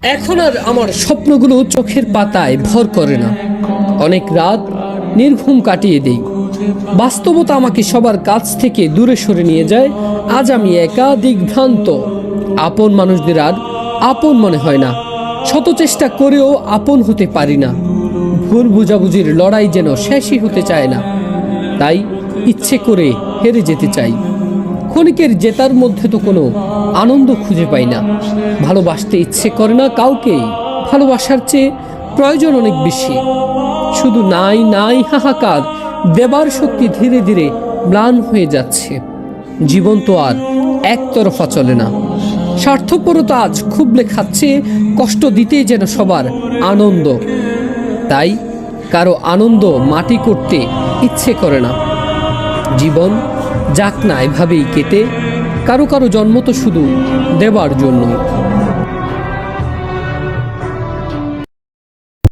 এখন আর আমার স্বপ্নগুলো চোখের পাতায় ভর করে না। অনেক রাত নির্ঘুম কাটিয়ে দেই। বাস্তবতা আমাকে সবার কাছ থেকে দূরে সরে নিয়ে যায়। আজ আমি একা, দিগ্ভ্রান্ত। আপন মানুষদের আর আপন মনে হয় না। শত চেষ্টা করেও আপন হতে পারি না। ভুল বুঝাবুঝির লড়াই যেন শেষই হতে চায় না। তাই ইচ্ছে করে হেরে যেতে চাই। ক্ষণিকের জেতার মধ্যে তো কোনো আনন্দ খুঁজে পাই না। ভালোবাসতে ইচ্ছে করে না কাউকেই। ভালোবাসার চেয়ে প্রয়োজন অনেক বেশি। শুধু নাই নাই হাহাকার। দেবার শক্তি ধীরে ধীরে ম্লান হয়ে যাচ্ছে। জীবন তো আর একতরফা চলে না। স্বার্থপরতা আজ খুবলে খাচ্ছে। কষ্ট দিতেই যেন সবার আনন্দ। তাই কারো আনন্দ মাটি করতে ইচ্ছে করে না। জীবন যাক না এভাবেই কেটে। কারো কারো জন্ম তো শুধু দেবার জন্য।